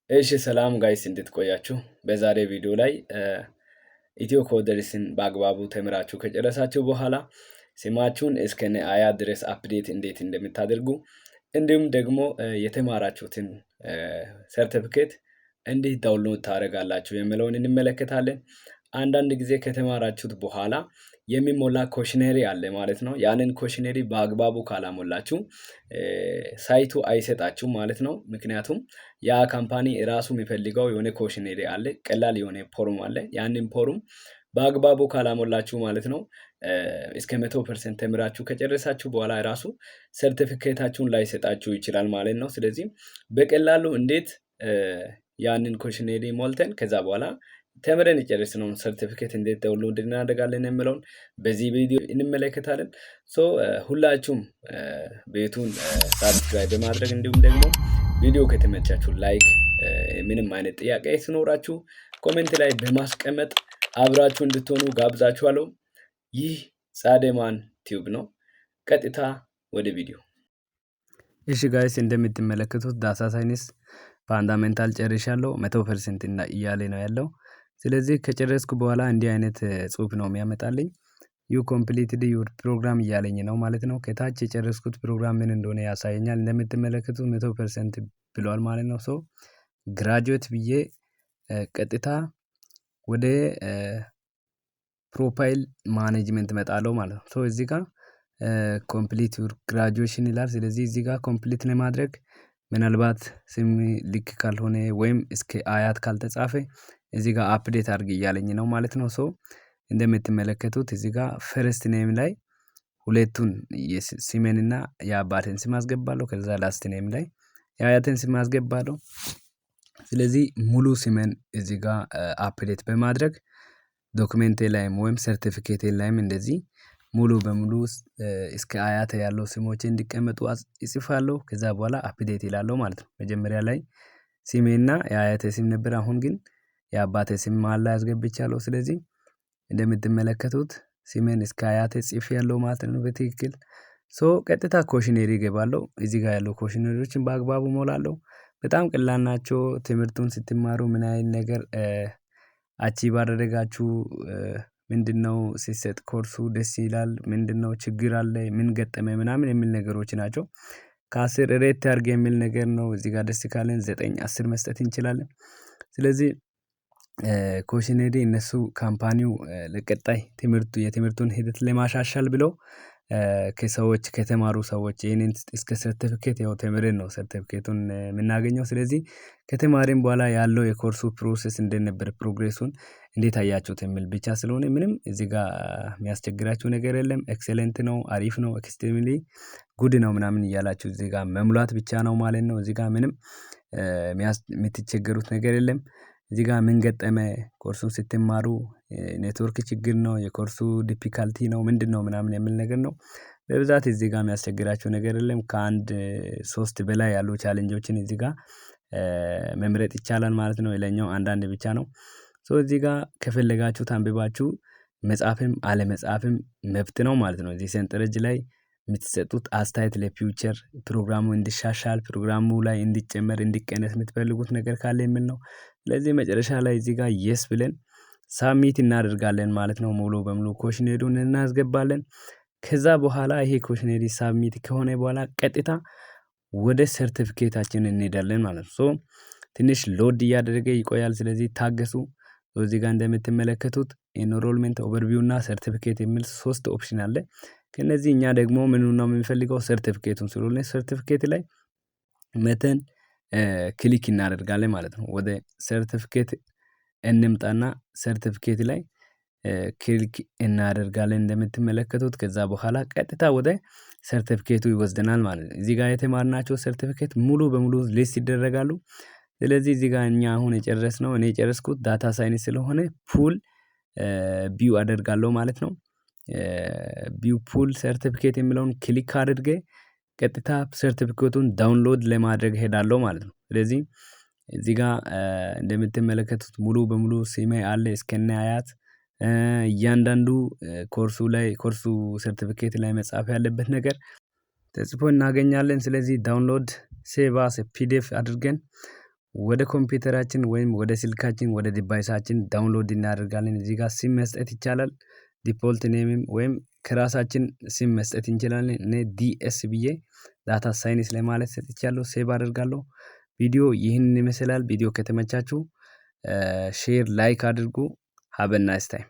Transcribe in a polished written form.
እሺ ሰላም ጋይስ እንዴት ቆያችሁ? በዛሬ ቪዲዮ ላይ ኢትዮ ኮደርስን በአግባቡ ተምራችሁ ከጨረሳችሁ በኋላ ስማችሁን እስከነ አያት ድረስ አፕዴት እንዴት እንደምታደርጉ እንዲሁም ደግሞ የተማራችሁትን ሰርተፊኬት እንዴት ዳውንሎድ ታደርጋላችሁ የሚለውን እንመለከታለን። አንዳንድ ጊዜ ከተማራችሁት በኋላ የሚሞላ ኮሽነሪ አለ ማለት ነው። ያንን ኮሽነሪ በአግባቡ ካላሞላችሁ ሳይቱ አይሰጣችሁም ማለት ነው። ምክንያቱም ያ ካምፓኒ ራሱ የሚፈልገው የሆነ ኮሽነሪ አለ፣ ቀላል የሆነ ፎርም አለ። ያንን ፎርም በአግባቡ ካላሞላችሁ ማለት ነው እስከ 100% ተምራችሁ ከጨረሳችሁ በኋላ ራሱ ሰርቲፊኬታችሁን ላይሰጣችሁ ይችላል ማለት ነው። ስለዚህ በቀላሉ እንዴት ያንን ኮሽነሪ ሞልተን ከዛ በኋላ ተምረን የጨረስነውን ሰርቲፊኬት እንዴት ዳውንሎድ እናደርጋለን የሚለውን በዚህ ቪዲዮ እንመለከታለን። ሁላችሁም ቤቱን ሳብስክራይብ በማድረግ እንዲሁም ደግሞ ቪዲዮ ከተመቻችሁ ላይክ፣ ምንም አይነት ጥያቄ ሲኖራችሁ ኮሜንት ላይ በማስቀመጥ አብራችሁ እንድትሆኑ ጋብዛችኋለሁ። ይህ ጻድማን ቲዩብ ነው። ቀጥታ ወደ ቪዲዮ። እሺ ጋይስ እንደምትመለከቱት ዳታ ሳይንስ ፋንዳሜንታል ጨርሻለሁ 100% እና እያለ ነው ያለው። ስለዚህ ከጨረስኩ በኋላ እንዲህ አይነት ጽሁፍ ነው የሚያመጣልኝ። ዩ ኮምፕሊትድ ዩር ፕሮግራም እያለኝ ነው ማለት ነው። ከታች የጨረስኩት ፕሮግራም ምን እንደሆነ ያሳየኛል። እንደምትመለከቱት 100% ብሏል ማለት ነው። ሶ ግራጁዌት ብዬ ቀጥታ ወደ ፕሮፋይል ማኔጅመንት እመጣለሁ ማለት ነው። ሶ እዚህ ጋር ኮምፕሊት ዩር ግራጁዌሽን ይላል። ስለዚህ እዚህ ጋር ኮምፕሊት ለማድረግ ምናልባት ስም ልክ ካልሆነ ወይም እስከ አያት ካልተጻፈ እዚህ ጋር አፕዴት አድርግ እያለኝ ነው ማለት ነው። ሶ እንደምትመለከቱት እዚህ ጋር ፈርስት ኔም ላይ ሁለቱን ስሜንና የአባቴን ስም አስገባለሁ። ከዛ ላስት ኔም ላይ የአያቴን ስም አስገባለሁ። ስለዚህ ሙሉ ስሜን እዚህ ጋር አፕዴት በማድረግ ዶክመንቴ ላይም ወይም ሰርቲፊኬቴ ላይም እንደዚህ ሙሉ በሙሉ እስከ አያቴ ያለው ስሞቼ እንዲቀመጡ እጽፋለሁ። ከዛ በኋላ አፕዴት ይላለሁ ማለት ነው። መጀመሪያ ላይ ስሜና የአያቴ ስም ነበር። አሁን ግን የአባቴ ስም መሃል ላይ አስገብቻለሁ። ስለዚህ እንደምትመለከቱት ስሜን እስከ አያቴ ጽፌያለሁ ማለት ነው በትክክል። ሶ ቀጥታ ኮሽነሪ እገባለሁ። እዚህ ጋር ያለው ኮሽነሪዎችን በአግባቡ እሞላለሁ። በጣም ቀላል ናቸው። ትምህርቱን ስትማሩ ምን አይነት ነገር አቺቭ አደረጋችሁ፣ ምንድነው ሲሰጥ ኮርሱ ደስ ይላል፣ ምንድነው ችግር አለ፣ ምን ገጠመ ምናምን የሚል ነገሮች ናቸው። ከ10 ሬት አድርግ የሚል ነገር ነው። እዚህ ጋር ደስ ካለን 9 10 መስጠት እንችላለን። ስለዚህ ኮሽነሪ እነሱ ካምፓኒው ለቀጣይ የትምህርቱን ሂደት ለማሻሻል ብለው ከሰዎች ከተማሩ ሰዎች ይህንን እስከ ሰርቲፊኬት ያው ተምረን ነው ሰርቲፊኬቱን የምናገኘው። ስለዚህ ከተማሪም በኋላ ያለው የኮርሱ ፕሮሰስ እንዴት ነበር፣ ፕሮግሬሱን እንዴት አያችሁት የሚል ብቻ ስለሆነ ምንም እዚህ ጋር የሚያስቸግራችሁ ነገር የለም። ኤክሰለንት ነው፣ አሪፍ ነው፣ ኤክስትሪምሊ ጉድ ነው ምናምን እያላችሁ እዚህ ጋር መሙላት ብቻ ነው ማለት ነው። እዚህ ጋር ምንም የምትቸገሩት ነገር የለም። እዚህ ጋር ምን ገጠመ፣ ኮርሱን ስትማሩ ኔትወርክ ችግር ነው፣ የኮርሱ ዲፊካልቲ ነው፣ ምንድነው ምናምን የሚል ነገር ነው። በብዛት እዚህ ጋር የሚያስቸግራችሁ ነገር የለም። ከአንድ 3 በላይ ያሉ ቻሌንጆችን እዚህ ጋር መምረጥ ይቻላል ማለት ነው። ሌላኛው አንዳንድ ብቻ ነው። ሶ እዚህ ጋር ከፈለጋችሁት አንብባችሁ መጻፍም አለመጻፍም መብት ነው ማለት ነው። እዚህ ሰንጠረዥ ላይ የምትሰጡት አስተያየት ለፊውቸር ፕሮግራሙ እንዲሻሻል፣ ፕሮግራሙ ላይ እንዲጨመር እንዲቀነስ የምትፈልጉት ነገር ካለ የሚል ነው። ስለዚህ መጨረሻ ላይ እዚህ ጋር የስ ብለን ሳብሚት እናደርጋለን ማለት ነው። ሙሉ በሙሉ ኮሽነሪውን እናስገባለን። ከዛ በኋላ ይሄ ኮሽነሪ ሳብሚት ከሆነ በኋላ ቀጥታ ወደ ሰርቲፊኬታችን እንሄዳለን ማለት ነው። ሶ ትንሽ ሎድ እያደረገ ይቆያል። ስለዚህ ታገሱ። እዚህ ጋር እንደምትመለከቱት ኢንሮልመንት ኦቨርቪው እና ሰርቲፊኬት የሚል 3 ኦፕሽን አለ። ከነዚህ እኛ ደግሞ ምኑን ነው የምንፈልገው? ሰርቲፊኬቱን ስለሆነ ሰርቲፊኬት ላይ መተን ክሊክ እናደርጋለን ማለት ነው። ወደ ሰርቲፊኬት እንምጣና ሰርቲፊኬት ላይ ክሊክ እናደርጋለን እንደምትመለከቱት። ከዛ በኋላ ቀጥታ ወደ ሰርቲፊኬቱ ይወስደናል ማለት ነው። እዚህ ጋር የተማርናቸው ሰርቲፊኬት ሙሉ በሙሉ ሊስት ይደረጋሉ። ስለዚህ እዚህ ጋር እኛ አሁን የጨረስነው እኔ የጨረስኩት ዳታ ሳይንስ ስለሆነ ፉል ቢው አደርጋለሁ ማለት ነው። ቢው ፉል ሰርቲፊኬት የሚለውን ክሊክ አድርጌ ቀጥታ ሰርቲፊኬቱን ዳውንሎድ ለማድረግ ሄዳለሁ ማለት ነው። ስለዚህ እዚህ ጋር እንደምትመለከቱት ሙሉ በሙሉ ስሜ አለ እስከነ አያት። እያንዳንዱ ኮርሱ ሰርቲፊኬት ላይ መጻፍ ያለበት ነገር ተጽፎ እናገኛለን። ስለዚህ ዳውንሎድ ሴቭ አስ ፒዲኤፍ አድርገን ወደ ኮምፒውተራችን ወይም ወደ ስልካችን ወደ ዲቫይሳችን ዳውንሎድ እናደርጋለን። እዚህ ጋር ሲም መስጠት ይቻላል። ዲፖልት ኔምም ወይም ከራሳችን ሲም መስጠት እንችላለን። እኔ ዲኤስ ብዬ ዳታ ሳይንስ ለማለት ሰጥቻለሁ። ሴቭ አደርጋለሁ። ቪዲዮ ይህንን ይመስላል። ቪዲዮ ከተመቻችሁ ሼር ላይክ አድርጉ። ሃቭ ኤ ናይስ ታይም